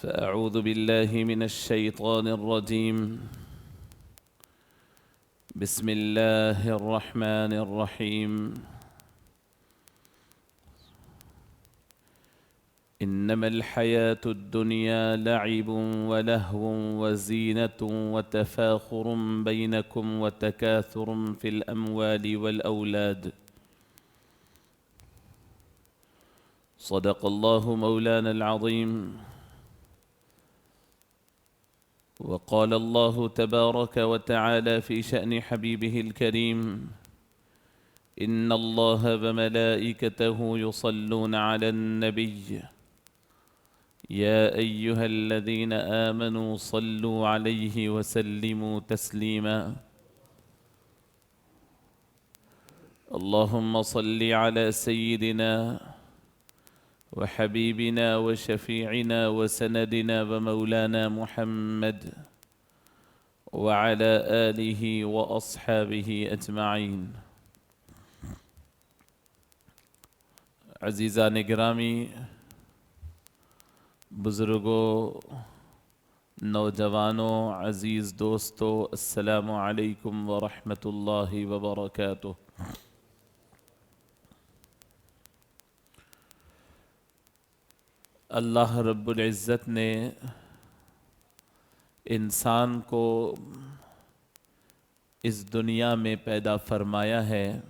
فأعوذ بالله من الشيطان الرجيم. بسم الله الرحمن الرحيم. إنما الحياة الدنيا لعب ولهو وزينة وتفاخر بينكم وتكاثر في الأموال والأولاد. صدق الله مولانا العظيم. وقال الله تبارك وتعالى في شأن حبيبه الكريم: إن الله وملائكته يصلون على النبي يا أيها الذين آمنوا صلوا عليه وسلموا تسليما. اللهم صل على سيدنا وحبيبنا وشفيعنا وسندنا ومولانا محمد وعلى آله وأصحابه أجمعين. عزیزان گرامی، بزرگوں، نوجوانوں، عزیز دوستو، السلام علیکم ورحمۃ اللہ وبرکاتہ۔ اللہ رب العزت نے انسان کو اس دنیا میں پیدا فرمایا ہے،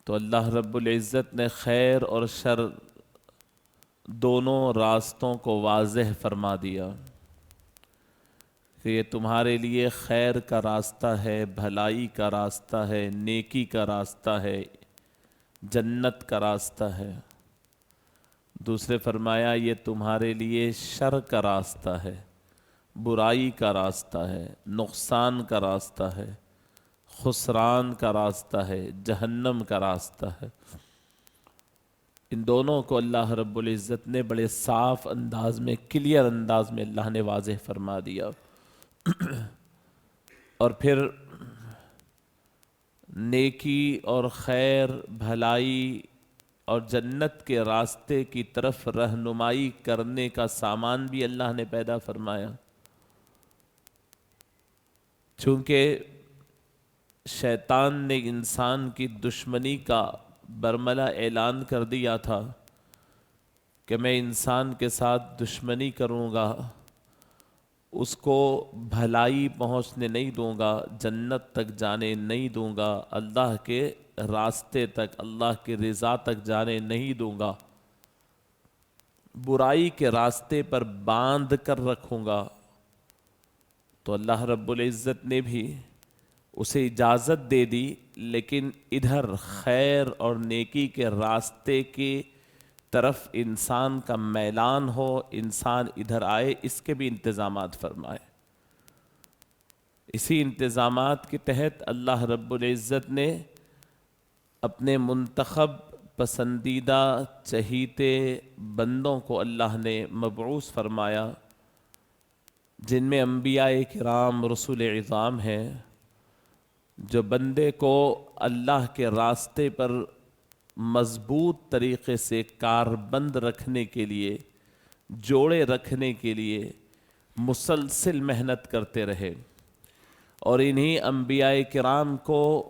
تو اللہ رب العزت نے خیر اور شر دونوں راستوں کو واضح فرما دیا کہ یہ تمہارے لیے خیر کا راستہ ہے، بھلائی کا راستہ ہے، نیکی کا راستہ ہے، جنت کا راستہ ہے۔ دوسرے فرمایا یہ تمہارے لیے شر کا راستہ ہے، برائی کا راستہ ہے، نقصان کا راستہ ہے، خسران کا راستہ ہے، جہنم کا راستہ ہے۔ ان دونوں کو اللہ رب العزت نے بڑے صاف انداز میں، کلیئر انداز میں اللہ نے واضح فرما دیا۔ اور پھر نیکی اور خیر، بھلائی اور جنت کے راستے کی طرف رہنمائی کرنے کا سامان بھی اللہ نے پیدا فرمایا۔ چونکہ شیطان نے انسان کی دشمنی کا برملا اعلان کر دیا تھا کہ میں انسان کے ساتھ دشمنی کروں گا، اس کو بھلائی پہنچنے نہیں دوں گا، جنت تک جانے نہیں دوں گا، اللہ کے راستے تک، اللہ کی رضا تک جانے نہیں دوں گا، برائی کے راستے پر باندھ کر رکھوں گا۔ تو اللہ رب العزت نے بھی اسے اجازت دے دی، لیکن ادھر خیر اور نیکی کے راستے کی طرف انسان کا میلان ہو، انسان ادھر آئے، اس کے بھی انتظامات فرمائے۔ اسی انتظامات کے تحت اللہ رب العزت نے اپنے منتخب، پسندیدہ، چہیتے بندوں کو اللہ نے مبعوث فرمایا، جن میں انبیاء کرام، رسول عظام ہیں، جو بندے کو اللہ کے راستے پر مضبوط طریقے سے کاربند رکھنے کے لیے، جوڑے رکھنے کے لیے مسلسل محنت کرتے رہے، اور انہی انبیاء کرام کو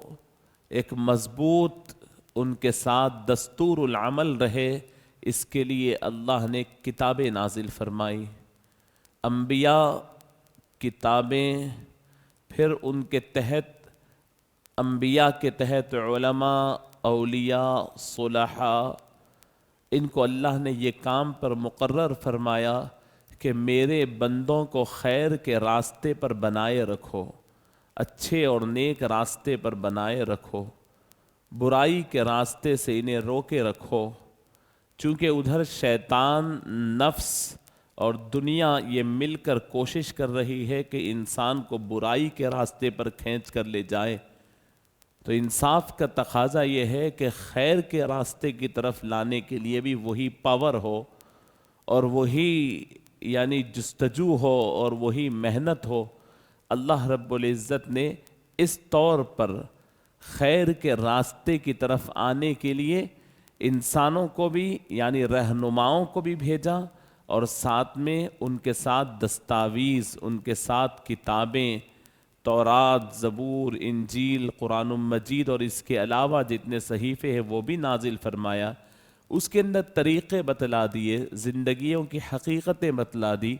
ایک مضبوط ان کے ساتھ دستور العمل رہے، اس کے لیے اللہ نے کتابیں نازل فرمائی۔ انبیاء، کتابیں، پھر ان کے تحت، انبیاء کے تحت علماء، اولیاء، صلحاء، ان کو اللہ نے یہ کام پر مقرر فرمایا کہ میرے بندوں کو خیر کے راستے پر بنائے رکھو، اچھے اور نیک راستے پر بنائے رکھو، برائی کے راستے سے انہیں روکے رکھو، چونکہ ادھر شیطان، نفس اور دنیا یہ مل کر کوشش کر رہی ہے کہ انسان کو برائی کے راستے پر کھینچ کر لے جائے۔ تو انصاف کا تقاضا یہ ہے کہ خیر کے راستے کی طرف لانے کے لیے بھی وہی پاور ہو، اور وہی یعنی جستجو ہو، اور وہی محنت ہو۔ اللہ رب العزت نے اس طور پر خیر کے راستے کی طرف آنے کے لیے انسانوں کو بھی یعنی رہنماؤں کو بھی بھیجا، اور ساتھ میں ان کے ساتھ دستاویز، ان کے ساتھ کتابیں، تورات، زبور، انجیل، قرآن مجید اور اس کے علاوہ جتنے صحیفے ہیں وہ بھی نازل فرمایا۔ اس کے اندر طریقے بتلا دیے، زندگیوں کی حقیقتیں بتلا دی،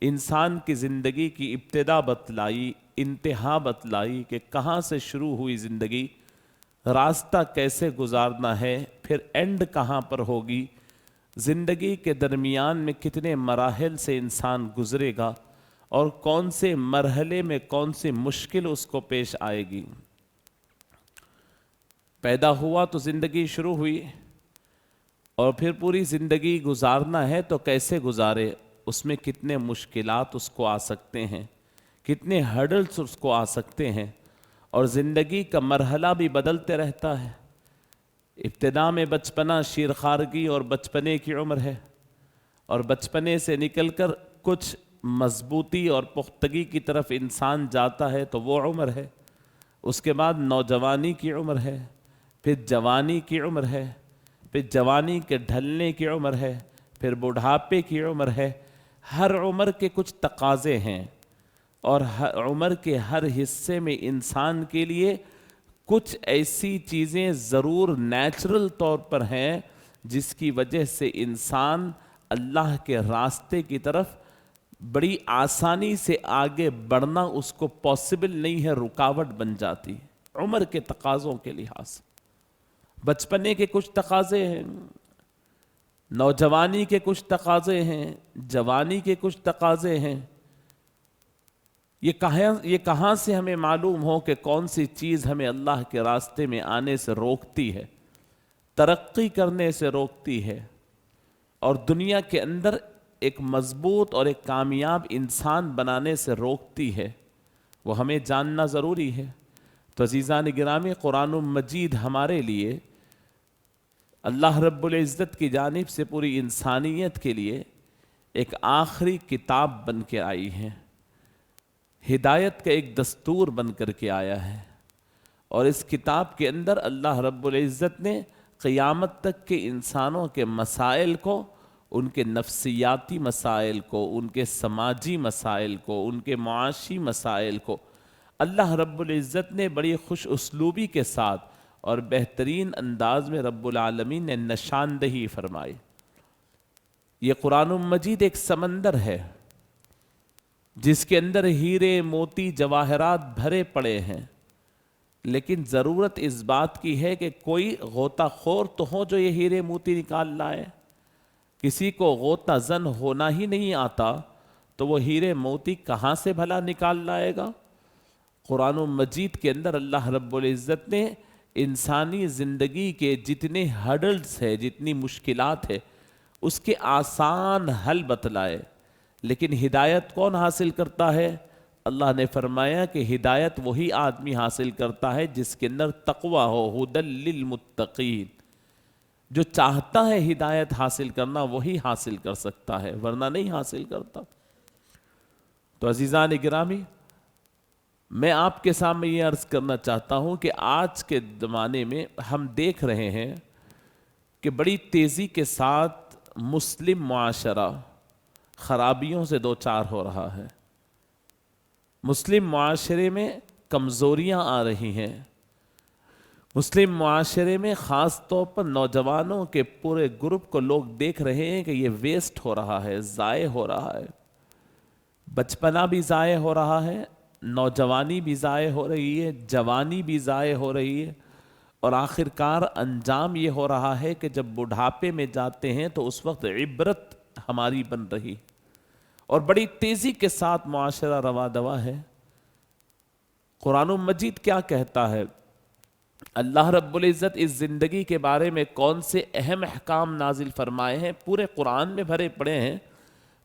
انسان کی زندگی کی ابتدا بتلائی، انتہا بتلائی کہ کہاں سے شروع ہوئی زندگی، راستہ کیسے گزارنا ہے، پھر اینڈ کہاں پر ہوگی، زندگی کے درمیان میں کتنے مراحل سے انسان گزرے گا، اور کون سے مرحلے میں کون سی مشکل اس کو پیش آئے گی۔ پیدا ہوا تو زندگی شروع ہوئی، اور پھر پوری زندگی گزارنا ہے تو کیسے گزارے، اس میں کتنے مشکلات اس کو آ سکتے ہیں، کتنے ہرڈلز اس کو آ سکتے ہیں، اور زندگی کا مرحلہ بھی بدلتے رہتا ہے۔ ابتدا میں بچپنا، شیرخوارگی اور بچپنے کی عمر ہے، اور بچپنے سے نکل کر کچھ مضبوطی اور پختگی کی طرف انسان جاتا ہے تو وہ عمر ہے۔ اس کے بعد نوجوانی کی عمر ہے، پھر جوانی کی عمر ہے، پھر جوانی کے ڈھلنے کی عمر ہے، پھر بڑھاپے کی عمر ہے۔ ہر عمر کے کچھ تقاضے ہیں، اور ہر عمر کے ہر حصے میں انسان کے لیے کچھ ایسی چیزیں ضرور نیچرل طور پر ہیں جس کی وجہ سے انسان اللہ کے راستے کی طرف بڑی آسانی سے آگے بڑھنا اس کو پاسبل نہیں ہے، رکاوٹ بن جاتی ہے عمر کے تقاضوں کے لحاظ سے۔ بچپنے کے کچھ تقاضے ہیں، نوجوانی کے کچھ تقاضے ہیں، جوانی کے کچھ تقاضے ہیں۔ یہ کہاں سے ہمیں معلوم ہو کہ کون سی چیز ہمیں اللہ کے راستے میں آنے سے روکتی ہے، ترقی کرنے سے روکتی ہے، اور دنیا کے اندر ایک مضبوط اور ایک کامیاب انسان بنانے سے روکتی ہے، وہ ہمیں جاننا ضروری ہے۔ تو عزیزان گرامی، قرآن مجید ہمارے لیے اللہ رب العزت کی جانب سے پوری انسانیت کے لیے ایک آخری کتاب بن کے آئی ہے، ہدایت کا ایک دستور بن کر کے آیا ہے، اور اس کتاب کے اندر اللہ رب العزت نے قیامت تک کے انسانوں کے مسائل کو، ان کے نفسیاتی مسائل کو، ان کے سماجی مسائل کو، ان کے معاشی مسائل کو اللہ رب العزت نے بڑی خوش اسلوبی کے ساتھ اور بہترین انداز میں رب العالمین نے نشاندہی فرمائی۔ یہ قرآن مجید ایک سمندر ہے جس کے اندر ہیرے، موتی، جواہرات بھرے پڑے ہیں، لیکن ضرورت اس بات کی ہے کہ کوئی غوطہ خور تو ہو جو یہ ہیرے موتی نکال لائے۔ کسی کو غوطہ زن ہونا ہی نہیں آتا تو وہ ہیرے موتی کہاں سے بھلا نکال لائے گا؟ قرآن مجید کے اندر اللہ رب العزت نے انسانی زندگی کے جتنے ہرڈلز ہیں، جتنی مشکلات ہے، اس کے آسان حل بتلائے۔ لیکن ہدایت کون حاصل کرتا ہے؟ اللہ نے فرمایا کہ ہدایت وہی آدمی حاصل کرتا ہے جس کے اندر تقوی ہو، ھدی للمتقین۔ جو چاہتا ہے ہدایت حاصل کرنا وہی حاصل کر سکتا ہے، ورنہ نہیں حاصل کرتا۔ تو عزیزان گرامی، میں آپ کے سامنے یہ عرض کرنا چاہتا ہوں کہ آج کے زمانے میں ہم دیکھ رہے ہیں کہ بڑی تیزی کے ساتھ مسلم معاشرہ خرابیوں سے دوچار ہو رہا ہے۔ مسلم معاشرے میں کمزوریاں آ رہی ہیں۔ مسلم معاشرے میں خاص طور پر نوجوانوں کے پورے گروپ کو لوگ دیکھ رہے ہیں کہ یہ ویسٹ ہو رہا ہے، ضائع ہو رہا ہے۔ بچپنا بھی ضائع ہو رہا ہے، نوجوانی بھی ضائع ہو رہی ہے، جوانی بھی ضائع ہو رہی ہے، اور آخر کار انجام یہ ہو رہا ہے کہ جب بڑھاپے میں جاتے ہیں تو اس وقت عبرت ہماری بن رہی، اور بڑی تیزی کے ساتھ معاشرہ روا دوا ہے۔ قرآن مجید کیا کہتا ہے؟ اللہ رب العزت اس زندگی کے بارے میں کون سے اہم احکام نازل فرمائے ہیں، پورے قرآن میں بھرے پڑے ہیں۔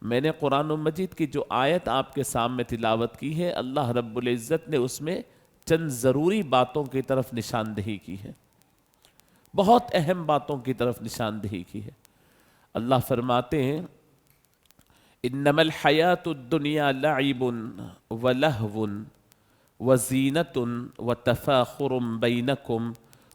میں نے قرآن مجید کی جو آیت آپ کے سامنے تلاوت کی ہے، اللہ رب العزت نے اس میں چند ضروری باتوں کی طرف نشاندہی کی ہے، بہت اہم باتوں کی طرف نشاندہی کی ہے۔ اللہ فرماتے ہیں انما الحیات الدنیا لعب ولہو وزینۃ وتفاخر بینکم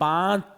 5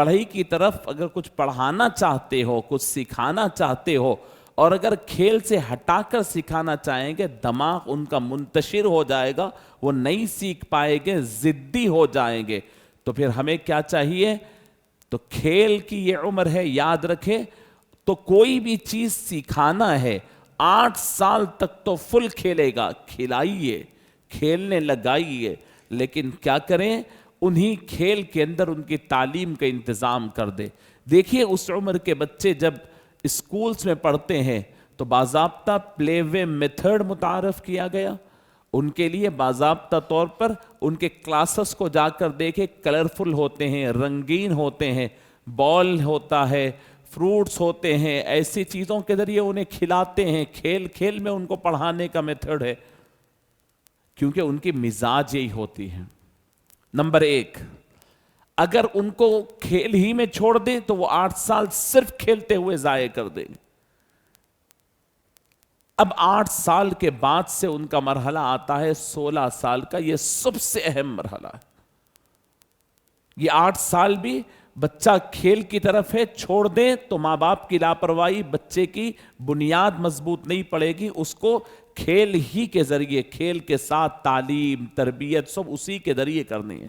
پڑھائی کی طرف اگر کچھ پڑھانا چاہتے ہو، کچھ سکھانا چاہتے ہو، اور اگر کھیل سے ہٹا کر سکھانا چاہیں گے، دماغ ان کا منتشر ہو جائے گا، وہ نہیں سیکھ پائیں گے، ضدی ہو جائیں گے۔ تو پھر ہمیں کیا چاہیے؟ تو کھیل کی یہ عمر ہے، یاد رکھیں۔ تو کوئی بھی چیز سکھانا ہے، 8 سال تک تو فل کھیلے گا، کھلائیے، کھیلنے لگائیے، لیکن کیا کریں؟ انہی کھیل کے اندر ان کی تعلیم کا انتظام کر دے۔ دیکھیے اس عمر کے بچے جب اسکولز میں پڑھتے ہیں تو باضابطہ پلے وے میتھڈ متعارف کیا گیا، ان کے لیے باضابطہ طور پر ان کے کلاسز کو جا کر دیکھیں، کلرفل ہوتے ہیں، رنگین ہوتے ہیں، بال ہوتا ہے، فروٹس ہوتے ہیں، ایسی چیزوں کے ذریعے انہیں کھلاتے ہیں، کھیل کھیل میں ان کو پڑھانے کا میتھڈ ہے، کیونکہ ان کی مزاج یہی ہوتی ہے۔ نمبر 1، اگر ان کو کھیل ہی میں چھوڑ دیں تو وہ 8 سال صرف کھیلتے ہوئے ضائع کر دیں گے۔ اب 8 سال کے بعد سے ان کا مرحلہ آتا ہے 16 سال کا، یہ سب سے اہم مرحلہ ہے۔ یہ 8 سال بھی بچہ کھیل کی طرف ہے، چھوڑ دیں تو ماں باپ کی لاپرواہی، بچے کی بنیاد مضبوط نہیں پڑے گی، اس کو کھیل ہی کے ذریعے، کھیل کے ساتھ تعلیم، تربیت سب اسی کے ذریعے کرنی ہے۔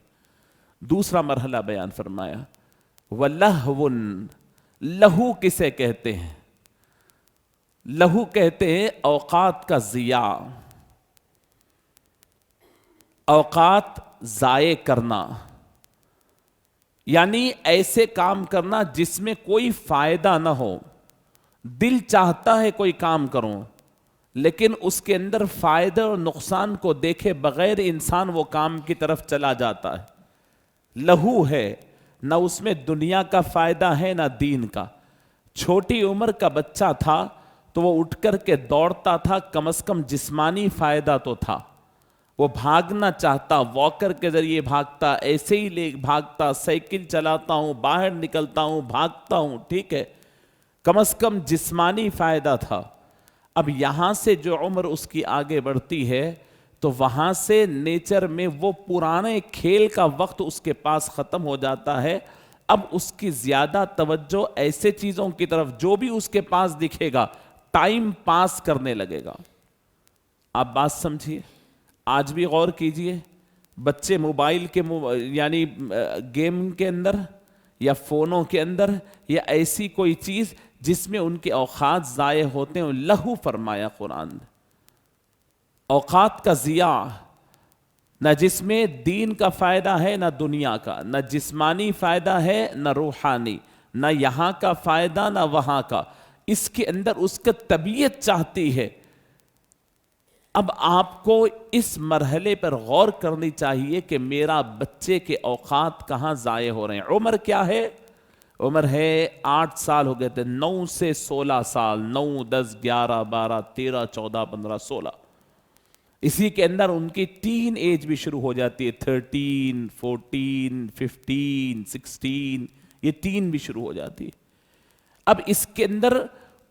دوسرا مرحلہ بیان فرمایا، وَلَهْوٌ، لہو کسے کہتے ہیں؟ لہو کہتے ہیں اوقات کا ضیاع، اوقات ضائع کرنا، یعنی ایسے کام کرنا جس میں کوئی فائدہ نہ ہو۔ دل چاہتا ہے کوئی کام کروں، لیکن اس کے اندر فائدہ اور نقصان کو دیکھے بغیر انسان وہ کام کی طرف چلا جاتا ہے۔ لہو ہے، نہ اس میں دنیا کا فائدہ ہے نہ دین کا۔ چھوٹی عمر کا بچہ تھا تو وہ اٹھ کر کے دوڑتا تھا، کم از کم جسمانی فائدہ تو تھا۔ وہ بھاگنا چاہتا، واکر کے ذریعے بھاگتا، ایسے ہی بھاگتا، سائیکل چلاتا ہوں، باہر نکلتا ہوں، بھاگتا ہوں، ٹھیک ہے، کم از کم جسمانی فائدہ تھا۔ اب یہاں سے جو عمر اس کی آگے بڑھتی ہے تو وہاں سے نیچر میں وہ پرانے کھیل کا وقت اس کے پاس ختم ہو جاتا ہے۔ اب اس کی زیادہ توجہ ایسے چیزوں کی طرف جو بھی اس کے پاس دکھے گا، ٹائم پاس کرنے لگے گا۔ آپ بات سمجھیے، آج بھی غور کیجئے، بچے موبائل کے یعنی گیم کے اندر یا فونوں کے اندر یا ایسی کوئی چیز جس میں ان کے اوقات ضائع ہوتے ہیں، لہو فرمایا قرآن نے۔ اوقات کا ضیاع، نہ جس میں دین کا فائدہ ہے نہ دنیا کا، نہ جسمانی فائدہ ہے نہ روحانی، نہ یہاں کا فائدہ نہ وہاں کا، اس کے اندر اس کا طبیعت چاہتی ہے۔ اب آپ کو اس مرحلے پر غور کرنی چاہیے کہ میرا بچے کے اوقات کہاں ضائع ہو رہے ہیں۔ عمر کیا ہے؟ عمر ہے 8 سال ہو گئے تھے، 9 سے 16 سال، 9 10 11 12 13 14 15 16، اسی کے اندر ان کی ٹین ایج بھی شروع ہو جاتی ہے، 13 14 15 16، یہ ٹین بھی شروع ہو جاتی ہے۔ اب اس کے اندر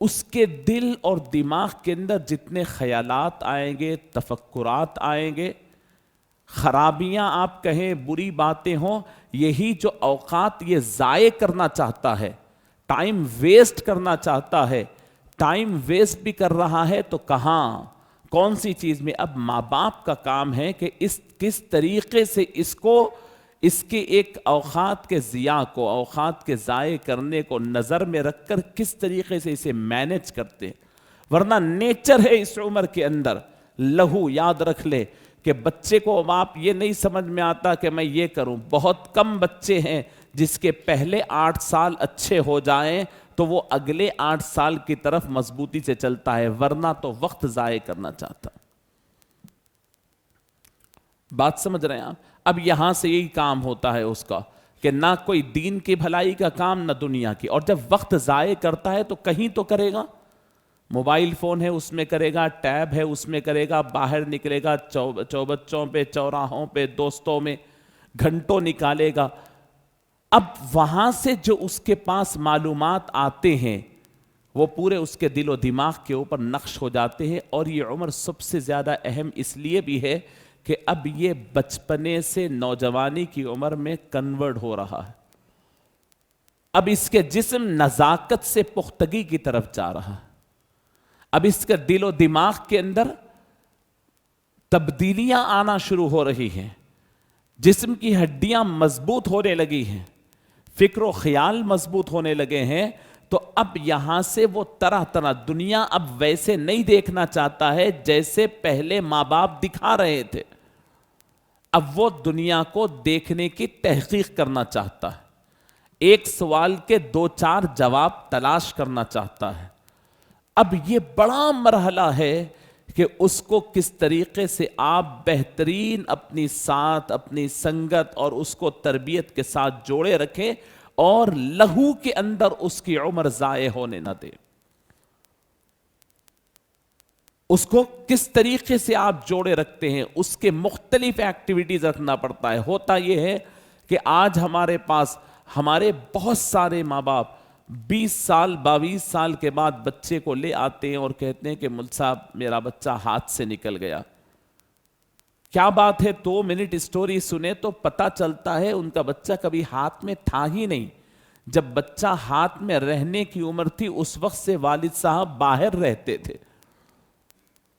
اس کے دل اور دماغ کے اندر جتنے خیالات آئیں گے، تفکرات آئیں گے، خرابیاں آپ کہیں، بری باتیں ہوں، یہی جو اوقات یہ ضائع کرنا چاہتا ہے، ٹائم ویسٹ کرنا چاہتا ہے، ٹائم ویسٹ بھی کر رہا ہے تو کہاں، کون سی چیز میں؟ اب ماں باپ کا کام ہے کہ کس طریقے سے اس کے ایک اوقات کے ضیاع کو، اوقات کے ضائع کرنے کو نظر میں رکھ کر کس طریقے سے اسے مینج کرتے ہیں۔ ورنہ نیچر ہے اس عمر کے اندر لہو، یاد رکھ لے کہ بچے کو اب آپ یہ نہیں سمجھ میں آتا کہ میں یہ کروں۔ بہت کم بچے ہیں جس کے پہلے 8 سال اچھے ہو جائیں تو وہ اگلے 8 سال کی طرف مضبوطی سے چلتا ہے، ورنہ تو وقت ضائع کرنا چاہتا۔ بات سمجھ رہے ہیں آپ؟ اب یہاں سے یہی کام ہوتا ہے اس کا کہ نہ کوئی دین کی بھلائی کا کام نہ دنیا کی، اور جب وقت ضائع کرتا ہے تو کہیں تو کرے گا، موبائل فون ہے اس میں کرے گا، ٹیب ہے اس میں کرے گا، باہر نکلے گا چوبچوں پہ، چوراہوں پہ، دوستوں میں گھنٹوں نکالے گا۔ اب وہاں سے جو اس کے پاس معلومات آتے ہیں وہ پورے اس کے دل و دماغ کے اوپر نقش ہو جاتے ہیں، اور یہ عمر سب سے زیادہ اہم اس لیے بھی ہے کہ اب یہ بچپنے سے نوجوانی کی عمر میں کنورٹ ہو رہا ہے۔ اب اس کے جسم نزاکت سے پختگی کی طرف جا رہا، اب اس کے دل و دماغ کے اندر تبدیلیاں آنا شروع ہو رہی ہیں، جسم کی ہڈیاں مضبوط ہونے لگی ہیں، فکر و خیال مضبوط ہونے لگے ہیں. تو اب یہاں سے وہ طرح طرح دنیا اب ویسے نہیں دیکھنا چاہتا ہے جیسے پہلے ماں باپ دکھا رہے تھے. اب وہ دنیا کو دیکھنے کی تحقیق کرنا چاہتا ہے، ایک سوال کے 2-4 جواب تلاش کرنا چاہتا ہے. اب یہ بڑا مرحلہ ہے کہ اس کو کس طریقے سے آپ بہترین اپنی ساتھ، اپنی سنگت اور اس کو تربیت کے ساتھ جوڑے رکھیں اور لہو کے اندر اس کی عمر ضائع ہونے نہ دیں. اس کو کس طریقے سے آپ جوڑے رکھتے ہیں، اس کے مختلف ایکٹیویٹیز رکھنا پڑتا ہے. ہوتا یہ ہے کہ آج ہمارے پاس ہمارے بہت سارے ماں باپ 20 سال 22 سال کے بعد بچے کو لے آتے ہیں اور کہتے ہیں کہ مل صاحب میرا بچہ ہاتھ سے نکل گیا. کیا بات ہے؟ 2 منٹ اسٹوری سنے تو پتا چلتا ہے ان کا بچہ کبھی ہاتھ میں تھا ہی نہیں. جب بچہ ہاتھ میں رہنے کی عمر تھی اس وقت سے والد صاحب باہر رہتے تھے،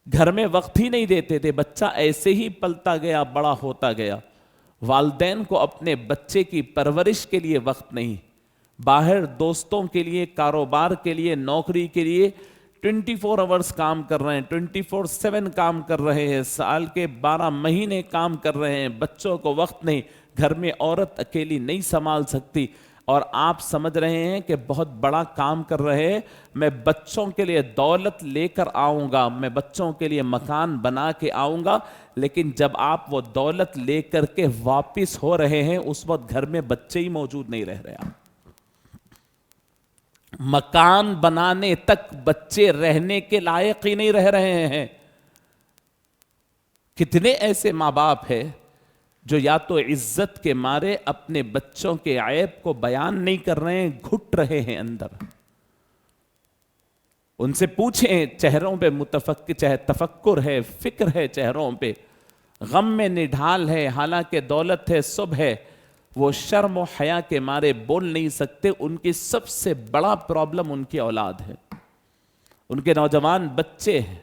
گھر میں وقت ہی نہیں دیتے تھے. بچہ ایسے ہی پلتا گیا، بڑا ہوتا گیا. والدین کو اپنے بچے کی پرورش کے لیے وقت نہیں، باہر دوستوں کے لیے، کاروبار کے لیے، نوکری کے لیے 24 آورز کام کر رہے ہیں، 24/7 کام کر رہے ہیں، سال کے 12 مہینے کام کر رہے ہیں. بچوں کو وقت نہیں، گھر میں عورت اکیلی نہیں سنبھال سکتی. اور آپ سمجھ رہے ہیں کہ بہت بڑا کام کر رہے ہیں، میں بچوں کے لیے دولت لے کر آؤں گا، میں بچوں کے لیے مکان بنا کے آؤں گا. لیکن جب آپ وہ دولت لے کر کے واپس ہو رہے ہیں اس وقت گھر میں بچے ہی موجود نہیں رہ رہے. مکان بنانے تک بچے رہنے کے لائق ہی نہیں رہ رہے ہیں. کتنے ایسے ماں باپ ہیں جو یا تو عزت کے مارے اپنے بچوں کے عیب کو بیان نہیں کر رہے ہیں، گھٹ رہے ہیں اندر. ان سے پوچھیں، چہروں پہ تفکر ہے، فکر ہے چہروں پہ، غم میں نڈھال ہے، حالانکہ دولت ہے، صبح ہے. وہ شرم و حیا کے مارے بول نہیں سکتے. ان کی سب سے بڑا پرابلم ان کی اولاد ہے، ان کے نوجوان بچے ہیں.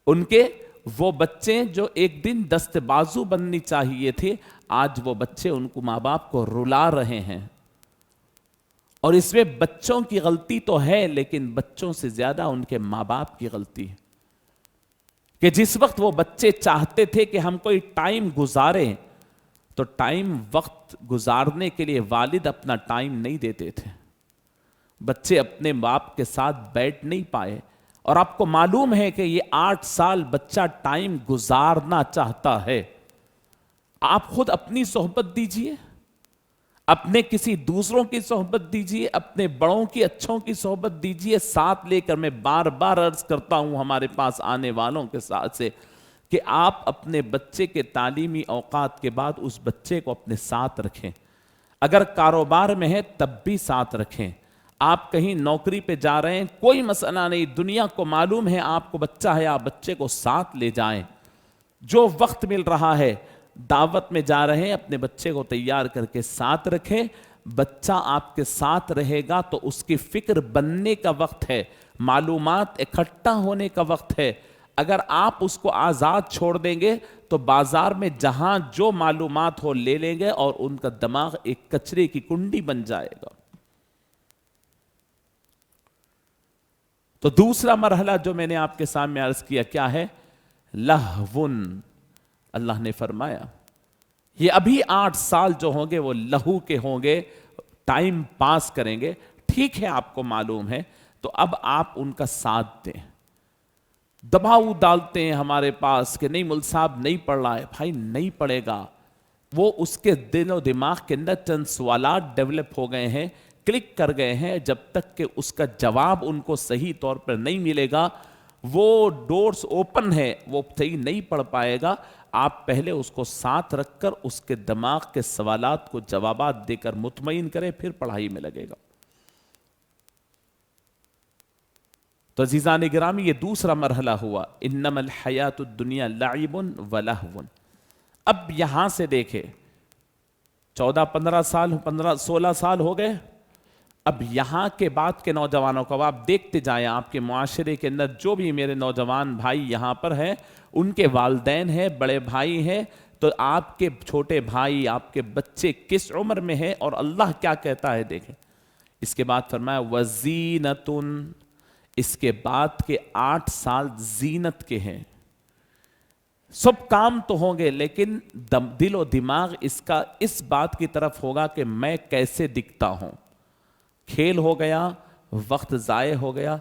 ان کے وہ بچے جو ایک دن دست بازو بننی چاہیے تھے، آج وہ بچے ان کو ماں باپ کو رلا رہے ہیں. اور اس میں بچوں کی غلطی تو ہے، لیکن بچوں سے زیادہ ان کے ماں باپ کی غلطی ہے کہ جس وقت وہ بچے چاہتے تھے کہ ہم کوئی ٹائم گزاریں تو ٹائم وقت گزارنے کے لیے والد اپنا ٹائم نہیں دیتے تھے. بچے اپنے باپ کے ساتھ بیٹھ نہیں پائے. اور آپ کو معلوم ہے کہ یہ 8 سال بچہ ٹائم گزارنا چاہتا ہے. آپ خود اپنی صحبت دیجئے، اپنے کسی دوسروں کی صحبت دیجئے، اپنے بڑوں کی اچھوں کی صحبت دیجئے، ساتھ لے کر. میں بار بار عرض کرتا ہوں ہمارے پاس آنے والوں کے ساتھ سے کہ آپ اپنے بچے کے تعلیمی اوقات کے بعد اس بچے کو اپنے ساتھ رکھیں. اگر کاروبار میں ہے تب بھی ساتھ رکھیں. آپ کہیں نوکری پہ جا رہے ہیں کوئی مسئلہ نہیں، دنیا کو معلوم ہے آپ کو بچہ ہے، آپ بچے کو ساتھ لے جائیں. جو وقت مل رہا ہے، دعوت میں جا رہے ہیں اپنے بچے کو تیار کر کے ساتھ رکھیں. بچہ آپ کے ساتھ رہے گا تو اس کی فکر بننے کا وقت ہے، معلومات اکٹھا ہونے کا وقت ہے. اگر آپ اس کو آزاد چھوڑ دیں گے تو بازار میں جہاں جو معلومات ہو لے لیں گے اور ان کا دماغ ایک کچرے کی کنڈی بن جائے گا. تو دوسرا مرحلہ جو میں نے آپ کے سامنے عرض کیا کیا ہے؟ لہون. اللہ نے فرمایا یہ ابھی 8 سال جو ہوں گے وہ لہو کے ہوں گے، ٹائم پاس کریں گے. ٹھیک ہے، آپ کو معلوم ہے، تو اب آپ ان کا ساتھ دیں. دباؤ ڈالتے ہیں ہمارے پاس کہ نہیں مل صاحب نہیں پڑھ رہا ہے. بھائی نہیں پڑھے گا، وہ اس کے دل و دماغ کے اندر چند سوالات ڈیولپ ہو گئے ہیں، کلک کر گئے ہیں. جب تک کہ اس کا جواب ان کو صحیح طور پر نہیں ملے گا، وہ ڈورز اوپن ہے، وہ صحیح نہیں پڑھ پائے گا. آپ پہلے اس کو ساتھ رکھ کر اس کے دماغ کے سوالات کو جوابات دے کر مطمئن کریں، پھر پڑھائی میں لگے گا. تو عزیزان گرامی یہ دوسرا مرحلہ ہوا. انما الحیات الدنیا لعب و لہو. اب یہاں سے دیکھیں 14 15 سال 16 سال ہو گئے، اب یہاں کے بعد کے نوجوانوں کو آپ دیکھتے جائیں، آپ کے معاشرے کے اندر جو بھی میرے نوجوان بھائی یہاں پر ہیں، ان کے والدین ہیں، بڑے بھائی ہیں، تو آپ کے چھوٹے بھائی، آپ کے بچے کس عمر میں ہیں اور اللہ کیا کہتا ہے دیکھیں۔ اس کے بعد فرمایا وَزِینَةٌ، اس کے بعد کے 8 سال زینت کے ہیں۔ سب کام تو ہوں گے لیکن دل و دماغ اس کا اس بات کی طرف ہوگا کہ میں کیسے دکھتا ہوں۔ کھیل ہو گیا، وقت ضائع ہو گیا،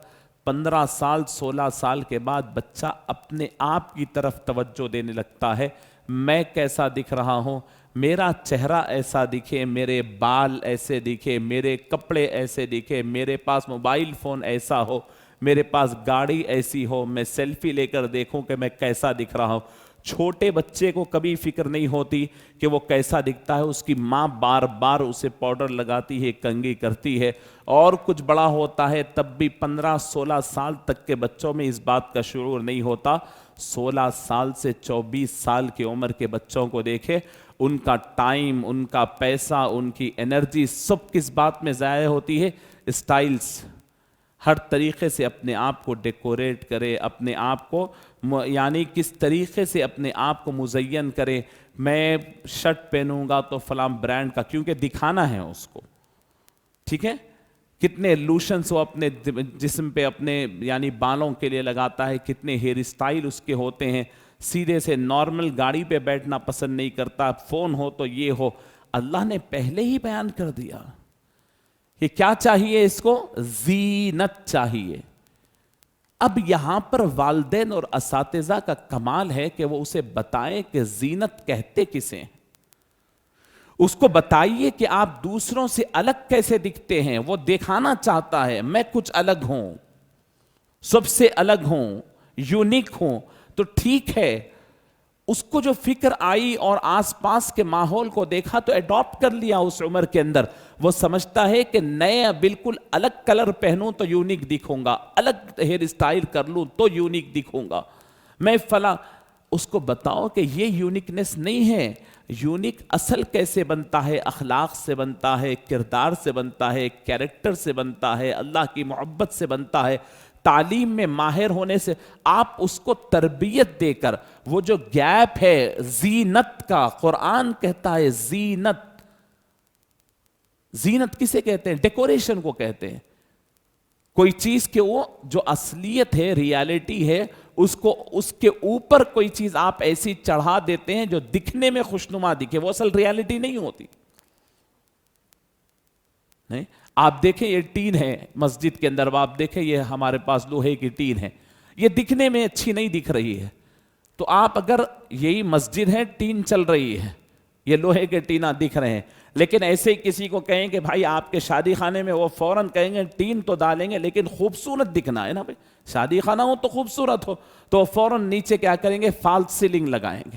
15 سال 16 سال کے بعد بچہ اپنے آپ کی طرف توجہ دینے لگتا ہے، میں کیسا دکھ رہا ہوں، میرا چہرہ ایسا دکھے، میرے بال ایسے دکھے، میرے کپڑے ایسے دکھے، میرے پاس موبائل فون ایسا ہو، میرے پاس گاڑی ایسی ہو، میں سیلفی لے کر دیکھوں کہ میں کیسا دکھ رہا ہوں۔ چھوٹے بچے کو کبھی فکر نہیں ہوتی کہ وہ کیسا دکھتا ہے، اس کی ماں بار بار اسے پاؤڈر لگاتی ہے، کنگھی کرتی ہے، اور کچھ بڑا ہوتا ہے تب بھی 15-16 سال تک کے بچوں میں اس بات کا شعور نہیں ہوتا۔ 16 سال سے 24 سال کی عمر کے بچوں کو دیکھے، ان کا ٹائم، ان کا پیسہ، ان کی انرجی سب کس بات میں ضائع ہوتی ہے؟ اسٹائلز، ہر طریقے سے اپنے آپ کو ڈیکوریٹ کرے، اپنے آپ کو یعنی کس طریقے سے اپنے آپ کو مزین کرے، میں شرٹ پہنوں گا تو فلاں برانڈ کا، کیونکہ دکھانا ہے اس کو، ٹھیک ہے؟ کتنے لوشنز وہ اپنے جسم پہ اپنے یعنی بالوں کے لیے لگاتا ہے، کتنے ہیئر اسٹائل اس کے ہوتے ہیں، سیدھے سے نارمل گاڑی پہ بیٹھنا پسند نہیں کرتا، فون ہو تو یہ ہو۔ اللہ نے پہلے ہی بیان کر دیا کہ کیا چاہیے اس کو؟ زینت چاہیے۔ اب یہاں پر والدین اور اساتذہ کا کمال ہے کہ وہ اسے بتائیں کہ زینت کہتے کسے ہیں، اس کو بتائیے کہ آپ دوسروں سے الگ کیسے دکھتے ہیں۔ وہ دکھانا چاہتا ہے میں کچھ الگ ہوں، سب سے الگ ہوں، یونیک ہوں، تو ٹھیک ہے، اس کو جو فکر آئی اور آس پاس کے ماحول کو دیکھا تو ایڈاپٹ کر لیا اس عمر کے اندر۔ وہ سمجھتا ہے کہ نیا بالکل الگ کلر پہنوں تو یونیک دکھوں گا، الگ ہیئر اسٹائل کر لوں تو یونیک دکھوں گا، میں فلاں۔ اس کو بتاؤ کہ یہ یونیکنیس نہیں ہے۔ یونیک اصل کیسے بنتا ہے؟ اخلاق سے بنتا ہے، کردار سے بنتا ہے، کیریکٹر سے بنتا ہے، اللہ کی محبت سے بنتا ہے، تعلیم میں ماہر ہونے سے۔ آپ اس کو تربیت دے کر وہ جو گیپ ہے زینت کا، قرآن کہتا ہے زینت، زینت کسے کہتے ہیں؟ ڈیکوریشن کو کہتے ہیں۔ کوئی چیز کے وہ جو اصلیت ہے، ریالٹی ہے، اس کو اس کے اوپر کوئی چیز آپ ایسی چڑھا دیتے ہیں جو دکھنے میں خوشنما دکھے، وہ اصل ریالٹی نہیں ہوتی۔ نہیں، آپ دیکھیں یہ ٹین ہے مسجد کے اندر، آپ دیکھیں یہ ہمارے پاس لوہے کی ٹین ہے، یہ دکھنے میں اچھی نہیں دکھ رہی ہے، تو آپ اگر یہی مسجد ہے، ٹین چل رہی ہے، یہ لوہے کے ٹینہ دکھ رہے ہیں، لیکن ایسے ہی کسی کو کہیں کہ بھائی آپ کے شادی خانے میں، وہ فوراً کہیں گے ٹین تو ڈالیں گے لیکن خوبصورت دکھنا ہے نا بھائی، شادی خانہ ہو تو خوبصورت ہو، تو فوراً نیچے کیا کریں گے؟ فالس سیلنگ لگائیں گے۔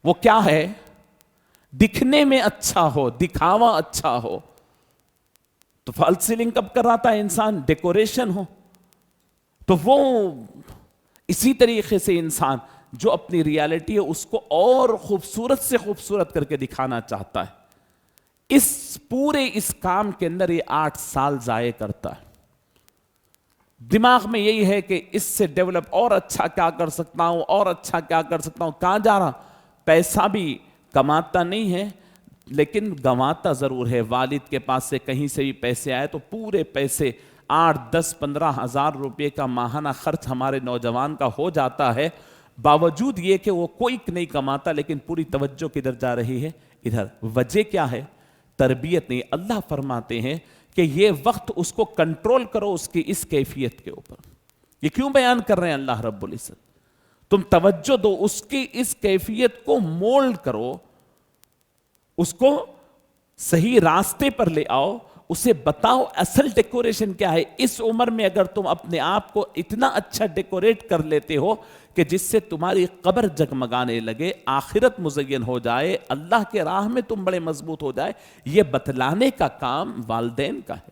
وہ کیا ہے؟ دکھنے میں اچھا ہو، دکھاوا اچھا ہو۔ تو فالس سیلنگ کب کراتا ہے انسان؟ ڈیکوریشن ہو۔ تو وہ اسی طریقے سے انسان جو اپنی ریالٹی ہے اس کو اور خوبصورت سے خوبصورت کر کے دکھانا چاہتا ہے، اس پورے اس کام کے اندر یہ 8 سال ضائع کرتا ہے۔ دماغ میں یہی ہے کہ اس سے ڈیولپ اور اچھا کیا کر سکتا ہوں، اور اچھا کیا کر سکتا ہوں۔ کہاں جا رہا؟ پیسہ بھی کماتا نہیں ہے لیکن گنواتا ضرور ہے۔ والد کے پاس سے کہیں سے بھی پیسے آئے تو پورے پیسے 8, 10, 15 ہزار روپے کا ماہانہ خرچ ہمارے نوجوان کا ہو جاتا ہے، باوجود یہ کہ وہ کوئی نہیں کماتا، لیکن پوری توجہ کدھر جا رہی ہے؟ ادھر۔ وجہ کیا ہے؟ تربیت نہیں۔ اللہ فرماتے ہیں کہ یہ وقت اس کو کنٹرول کرو اس کی اس کیفیت کے اوپر۔ یہ کیوں بیان کر رہے ہیں اللہ رب العزت؟ تم توجہ دو، اس کی اس کیفیت کو مولڈ کرو، اس کو صحیح راستے پر لے آؤ، اسے بتاؤ اصل ڈیکوریشن کیا ہے۔ اس عمر میں اگر تم اپنے آپ کو اتنا اچھا ڈیکوریٹ کر لیتے ہو کہ جس سے تمہاری قبر جگمگانے لگے، آخرت مزین ہو جائے، اللہ کے راہ میں تم بڑے مضبوط ہو جائے، یہ بتلانے کا کام والدین کا ہے۔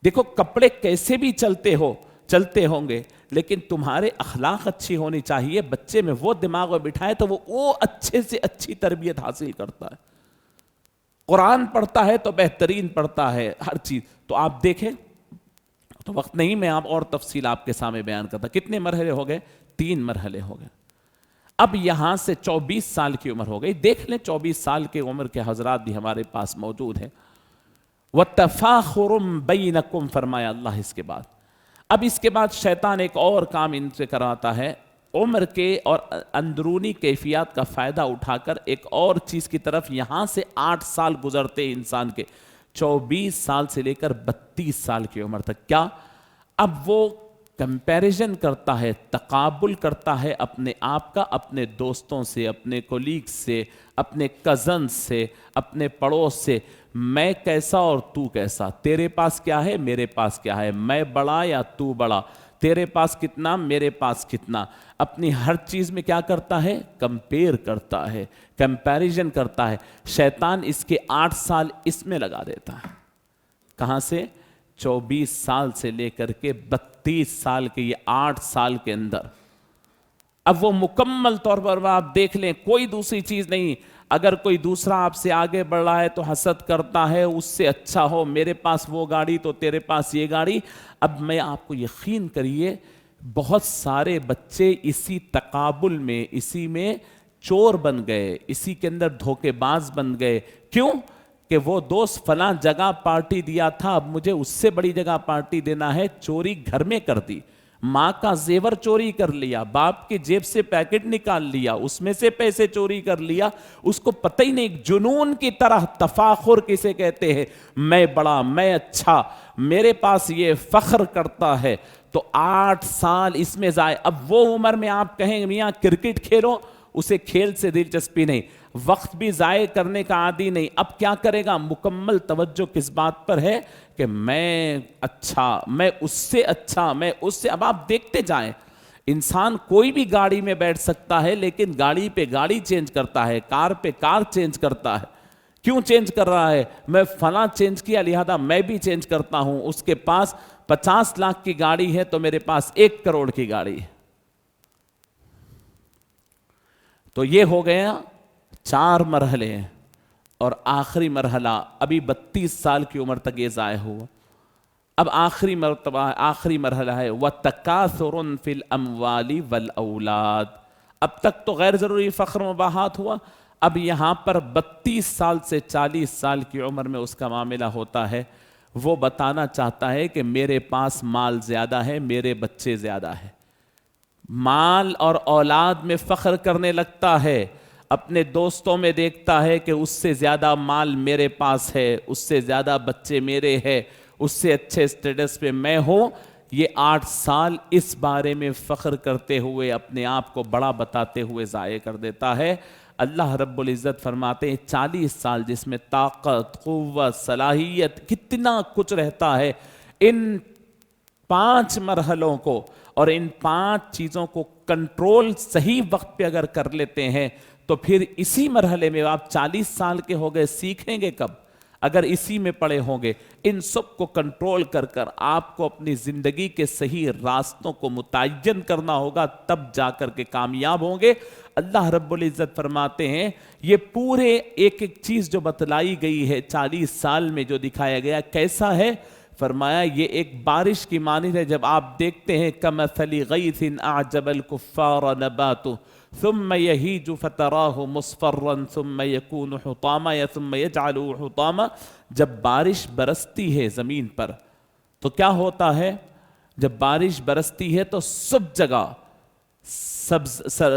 دیکھو کپڑے کیسے بھی چلتے ہوں گے لیکن تمہارے اخلاق اچھی ہونی چاہیے۔ بچے میں وہ دماغ میں بٹھائے تو وہ اچھے سے اچھی تربیت حاصل کرتا ہے۔ قرآن پڑھتا ہے تو بہترین پڑھتا ہے ہر چیز. تو آپ دیکھیں تو وقت نہیں میں آپ اور تفصیل آپ کے سامنے بیان کرتا. کتنے مرحلے ہو گئے؟ 3 مرحلے ہو گئے. اب یہاں سے 24 سال کی عمر ہو گئی. دیکھ لیں 24 سال کی عمر کے حضرات بھی ہمارے پاس موجود ہیں. وَتَفَاخُرٌ بَيْنَكُمْ فرمایا اللہ اس کے بعد. اب اس کے بعد شیطان ایک اور کام ان سے کراتا ہے. عمر کے اور اندرونی کیفیات کا فائدہ اٹھا کر ایک اور چیز کی طرف. یہاں سے 8 سال گزرتے انسان کے 24 سال سے لے کر 32 سال کی عمر تک. کیا؟ اب وہ کمپیریزن کرتا ہے, تقابل کرتا ہے اپنے آپ کا اپنے دوستوں سے, اپنے کولیگ سے, اپنے کزن سے, اپنے پڑوس سے. میں کیسا اور تو کیسا, تیرے پاس کیا ہے میرے پاس کیا ہے, میں بڑا یا تو بڑا, تیرے پاس کتنا میرے پاس کتنا. اپنی ہر چیز میں کیا کرتا ہے؟ کمپیئر کرتا ہے, کمپیریزن کرتا ہے. شیطان اس کے 8 سال اس میں لگا دیتا ہے. کہاں سے؟ 24 سال سے لے کر کے 32 سال کے یہ 8 سال کے اندر. اب وہ مکمل طور پر آپ دیکھ لیں کوئی دوسری چیز نہیں. اگر کوئی دوسرا آپ سے آگے بڑھ رہا ہے تو حسد کرتا ہے, اس سے اچھا ہو, میرے پاس وہ گاڑی تو تیرے پاس یہ گاڑی. اب میں آپ کو یقین کریے بہت سارے بچے اسی تقابل میں, اسی میں چور بن گئے, اسی کے اندر دھوکے باز بن گئے. کیوں؟ کہ وہ دوست فلاں جگہ پارٹی دیا تھا, اب مجھے اس سے بڑی جگہ پارٹی دینا ہے. چوری گھر میں کر دی, ماں کا زیور چوری کر لیا, باپ کی جیب سے پیکٹ نکال لیا, اس میں سے پیسے چوری کر لیا. اس کو پتہ ہی نہیں, جنون کی طرح تفاخر کسے کہتے ہیں, میں بڑا, میں اچھا, میرے پاس یہ فخر کرتا ہے. تو 8 سال اس میں ضائع. اب وہ عمر میں آپ کہیں میاں کرکٹ کھیلو, اسے کھیل سے دلچسپی نہیں, وقت بھی ضائع کرنے کا عادی نہیں. اب کیا کرے گا؟ مکمل توجہ کس بات پر ہے کہ میں اچھا, میں اس سے اچھا, میں اس سے. اب آپ دیکھتے جائیں, انسان کوئی بھی گاڑی میں بیٹھ سکتا ہے لیکن گاڑی پہ گاڑی چینج کرتا ہے, کار پہ کار چینج کرتا ہے. کیوں چینج کر رہا ہے؟ میں فلاں چینج کیا لہذا میں بھی چینج کرتا ہوں. اس کے پاس 50 لاکھ کی گاڑی ہے تو میرے پاس 1 کروڑ کی گاڑی ہے. تو یہ ہو گیا 4 مرحلے. اور آخری مرحلہ ابھی 32 سال کی عمر تک یہ ضائع ہوا. اب آخری مرحلہ ہے وَتَكَاثُرٌ فِي الْأَمْوَالِ وَالْأَوْلَادِ. اب تک تو غیر ضروری فخر مباحات ہوا. اب یہاں پر 32 سال سے 40 سال کی عمر میں اس کا معاملہ ہوتا ہے. وہ بتانا چاہتا ہے کہ میرے پاس مال زیادہ ہے, میرے بچے زیادہ ہے. مال اور اولاد میں فخر کرنے لگتا ہے. اپنے دوستوں میں دیکھتا ہے کہ اس سے زیادہ مال میرے پاس ہے, اس سے زیادہ بچے میرے ہیں, اس سے اچھے سٹیٹس پہ میں ہوں. یہ 8 سال اس بارے میں فخر کرتے ہوئے اپنے آپ کو بڑا بتاتے ہوئے ضائع کر دیتا ہے. اللہ رب العزت فرماتے ہیں 40 سال جس میں طاقت, قوت, صلاحیت, کتنا کچھ رہتا ہے. ان 5 مرحلوں کو اور ان 5 چیزوں کو کنٹرول صحیح وقت پہ اگر کر لیتے ہیں تو پھر اسی مرحلے میں آپ 40 سال کے ہو گئے, سیکھیں گے کب؟ اگر اسی میں پڑے ہوں گے. ان سب کو کنٹرول کر کر آپ کو اپنی زندگی کے صحیح راستوں کو متعین کرنا ہوگا, تب جا کر کے کامیاب ہوں گے. اللہ رب العزت فرماتے ہیں یہ پورے ایک ایک چیز جو بتلائی گئی ہے 40 سال میں جو دکھایا گیا کیسا ہے. فرمایا یہ ایک بارش کی مانند ہے. جب آپ دیکھتے ہیں کمثل غیث اعجب الکفار نباتہ ثم یہیج فتراہ مصفرا ثم یکون حطاما یا ثم یجعلہ حطاما. جب بارش برستی ہے زمین پر تو کیا ہوتا ہے؟ جب بارش برستی ہے تو سب جگہ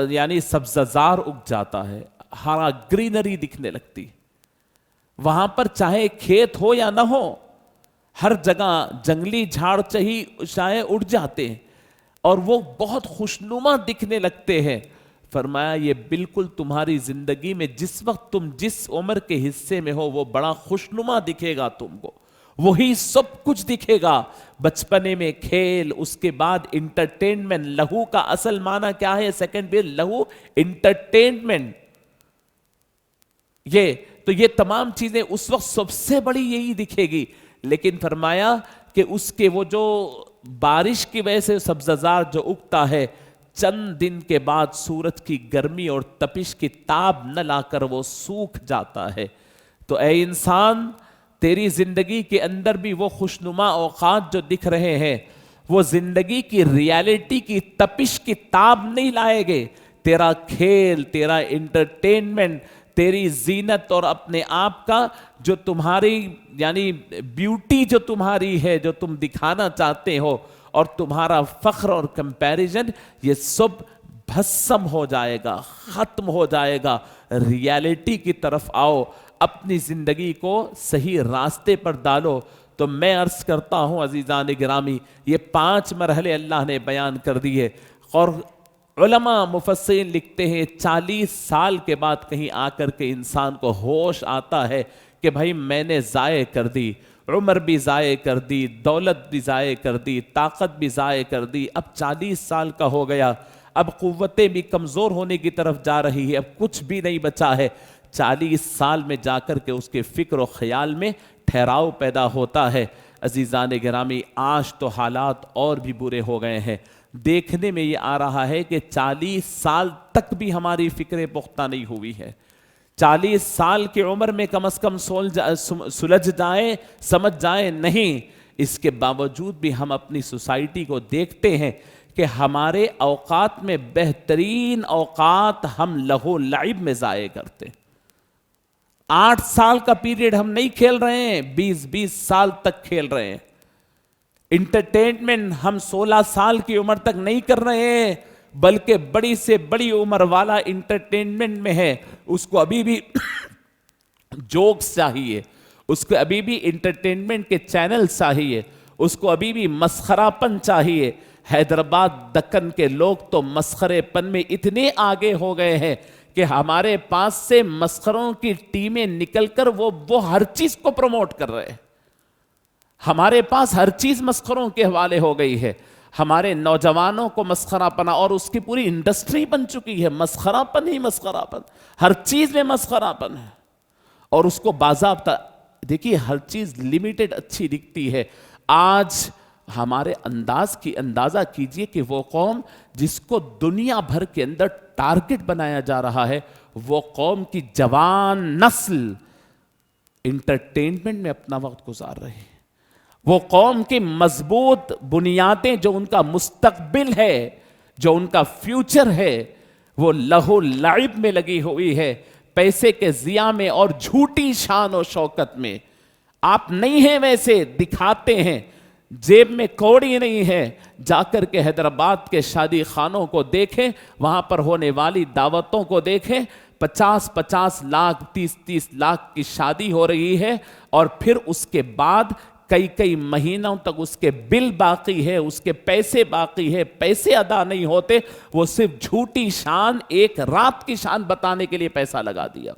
یعنی سبززار اگ جاتا ہے, ہرا گرینری دکھنے لگتی. وہاں پر چاہے کھیت ہو یا نہ ہو, ہر جگہ جنگلی جھاڑ چاہے اڑ جاتے ہیں اور وہ بہت خوشنما دکھنے لگتے ہیں. فرمایا یہ بالکل تمہاری زندگی میں جس وقت تم جس عمر کے حصے میں ہو وہ بڑا خوشنما دکھے گا تم کو, وہی سب کچھ دکھے گا. بچپنے میں کھیل, اس کے بعد انٹرٹینمنٹ. لہو کا اصل معنی کیا ہے؟ سیکنڈ پہ لہو انٹرٹینمنٹ. یہ تمام چیزیں اس وقت سب سے بڑی یہی دکھے گی. لیکن فرمایا کہ اس کے وہ جو بارش کی وجہ سے سبززار جو اگتا ہے چند دن کے بعد سورج کی گرمی اور تپش کی تاب نہ لا کر وہ سوکھ جاتا ہے. تو اے انسان، تیری زندگی کے اندر بھی وہ خوشنما اوقات جو دکھ رہے ہیں وہ زندگی کی ریالٹی کی تپش کی تاب نہیں لائے گے. تیرا کھیل، تیرا انٹرٹینمنٹ، تیری زینت اور اپنے آپ کا جو تمہاری یعنی بیوٹی جو تمہاری ہے، جو تم دکھانا چاہتے ہو، اور تمہارا فخر اور کمپیریزن، یہ سب بھسم ہو جائے گا، ختم ہو جائے گا. ریالٹی کی طرف آؤ، اپنی زندگی کو صحیح راستے پر ڈالو. تو میں عرض کرتا ہوں عزیزان گرامی، یہ 5 مرحلے اللہ نے بیان کر دیے، اور علماء مفسرین لکھتے ہیں 40 سال کے بعد کہیں آ کر کے انسان کو ہوش آتا ہے کہ بھائی میں نے ضائع کر دی، عمر بھی ضائع کر دی، دولت بھی ضائع کر دی، طاقت بھی ضائع کر دی. اب 40 سال کا ہو گیا، اب قوتیں بھی کمزور ہونے کی طرف جا رہی ہے، اب کچھ بھی نہیں بچا ہے. 40 سال میں جا کر کے اس کے فکر و خیال میں ٹھہراؤ پیدا ہوتا ہے. عزیزان گرامی، آج تو حالات اور بھی برے ہو گئے ہیں. دیکھنے میں یہ آ رہا ہے کہ 40 سال تک بھی ہماری فکریں پختہ نہیں ہوئی ہے. 40 سال کی عمر میں کم از کم سلجھ جائیں، سمجھ جائیں نہیں. اس کے باوجود بھی ہم اپنی سوسائٹی کو دیکھتے ہیں کہ ہمارے اوقات میں بہترین اوقات ہم لہو لعب میں ضائع کرتے. 8 سال کا پیریڈ ہم نہیں کھیل رہے ہیں، 20 سال تک کھیل رہے ہیں. انٹرٹینمنٹ ہم 16 سال کی عمر تک نہیں کر رہے ہیں، بلکہ بڑی سے بڑی عمر والا انٹرٹینمنٹ میں ہے. اس کو ابھی بھی جوکس چاہیے، اس کو ابھی بھی انٹرٹینمنٹ کے چینل چاہیے، اس کو ابھی بھی مسخرہ پن چاہیے. حیدرآباد دکن کے لوگ تو مسخرے پن میں اتنے آگے ہو گئے ہیں کہ ہمارے پاس سے مسخروں کی ٹیمیں نکل کر وہ ہر چیز کو پروموٹ کر رہے ہیں. ہمارے پاس ہر چیز مسخروں کے حوالے ہو گئی ہے. ہمارے نوجوانوں کو مسخرہ پنا، اور اس کی پوری انڈسٹری بن چکی ہے. مسخرہ پن ہی مسخرہ پن، ہر چیز میں مسخرہ پن ہے. اور اس کو باضابطہ دیکھیے، ہر چیز لمیٹڈ اچھی دکھتی ہے. آج ہمارے انداز کی اندازہ کیجئے کہ وہ قوم جس کو دنیا بھر کے اندر ٹارگٹ بنایا جا رہا ہے، وہ قوم کی جوان نسل انٹرٹینمنٹ میں اپنا وقت گزار رہی ہے. وہ قوم کی مضبوط بنیادیں، جو ان کا مستقبل ہے، جو ان کا فیوچر ہے، وہ لہو لعب میں لگی ہوئی ہے، پیسے کے ضیاء میں اور جھوٹی شان و شوکت میں. آپ نہیں ہیں ویسے، دکھاتے ہیں. جیب میں کوڑی نہیں ہے. جا کر کے حیدرآباد کے شادی خانوں کو دیکھیں، وہاں پر ہونے والی دعوتوں کو دیکھیں. 50 لاکھ 30 لاکھ کی شادی ہو رہی ہے، اور پھر اس کے بعد کئی مہینوں تک اس کے بل باقی ہے، اس کے پیسے باقی ہے، پیسے ادا نہیں ہوتے. وہ صرف جھوٹی شان، ایک رات کی شان بتانے کے لیے پیسہ لگا دیا،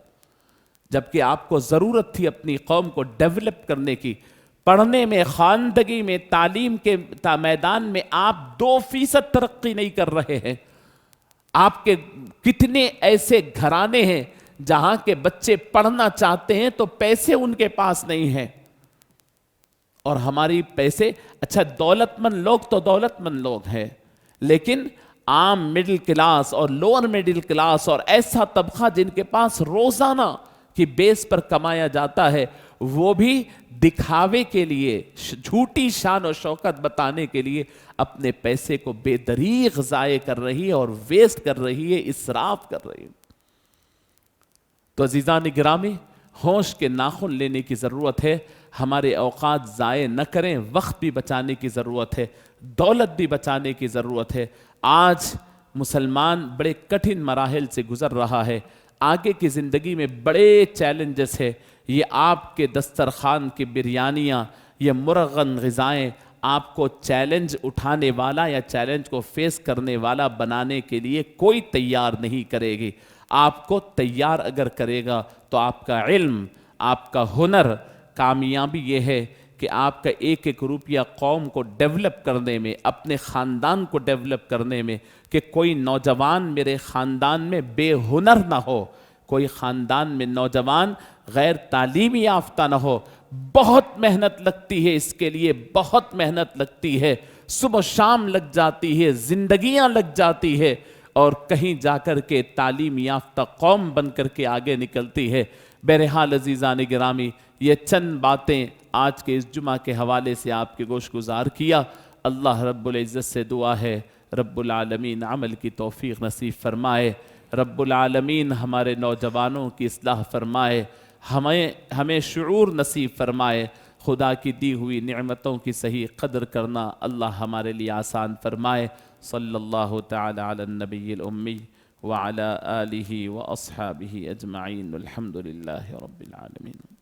جبکہ آپ کو ضرورت تھی اپنی قوم کو ڈیولپ کرنے کی. پڑھنے میں، خواندگی میں، تعلیم کے میدان میں آپ 2% ترقی نہیں کر رہے ہیں. آپ کے کتنے ایسے گھرانے ہیں جہاں کے بچے پڑھنا چاہتے ہیں تو پیسے ان کے پاس نہیں ہیں. اور ہماری پیسے، اچھا دولت مند لوگ تو دولت مند لوگ ہیں، لیکن عام مڈل کلاس اور لوور مڈل کلاس اور ایسا طبقہ جن کے پاس روزانہ کی بیس پر کمایا جاتا ہے، وہ بھی دکھاوے کے لیے، جھوٹی شان و شوکت بتانے کے لیے اپنے پیسے کو بے دریغ ضائع کر رہی ہے اور ویسٹ کر رہی ہے، اسراف کر رہی ہے. تو عزیزان گرامی، ہوش کے ناخن لینے کی ضرورت ہے. ہمارے اوقات ضائع نہ کریں، وقت بھی بچانے کی ضرورت ہے، دولت بھی بچانے کی ضرورت ہے. آج مسلمان بڑے کٹھن مراحل سے گزر رہا ہے. آگے کی زندگی میں بڑے چیلنجز ہے. یہ آپ کے دسترخوان کی بریانیاں، یہ مرغن غذائیں آپ کو چیلنج اٹھانے والا یا چیلنج کو فیس کرنے والا بنانے کے لیے کوئی تیار نہیں کرے گی. آپ کو تیار اگر کرے گا تو آپ کا علم، آپ کا ہنر. کامیابی یہ ہے کہ آپ کا ایک ایک روپیہ قوم کو ڈیولپ کرنے میں، اپنے خاندان کو ڈیولپ کرنے میں، کہ کوئی نوجوان میرے خاندان میں بے ہنر نہ ہو، کوئی خاندان میں نوجوان غیر تعلیمی یافتہ نہ ہو. بہت محنت لگتی ہے اس کے لیے، بہت محنت لگتی ہے، صبح و شام لگ جاتی ہے، زندگیاں لگ جاتی ہے. اور کہیں جا کر کے تعلیم یافتہ قوم بن کر کے آگے نکلتی ہے۔ بہرحال عزیزان گرامی، یہ چند باتیں آج کے اس جمعہ کے حوالے سے آپ کے گوش گزار کیا۔ اللہ رب العزت سے دعا ہے رب العالمین عمل کی توفیق نصیب فرمائے، رب العالمین ہمارے نوجوانوں کی اصلاح فرمائے، ہمیں شعور نصیب فرمائے، خدا کی دی ہوئی نعمتوں کی صحیح قدر کرنا اللہ ہمارے لیے آسان فرمائے۔ صلی اللہ تعالی علی النبی الامی وعلی آلہ واصحابہ اجمعین، الحمد للہ رب العالمین۔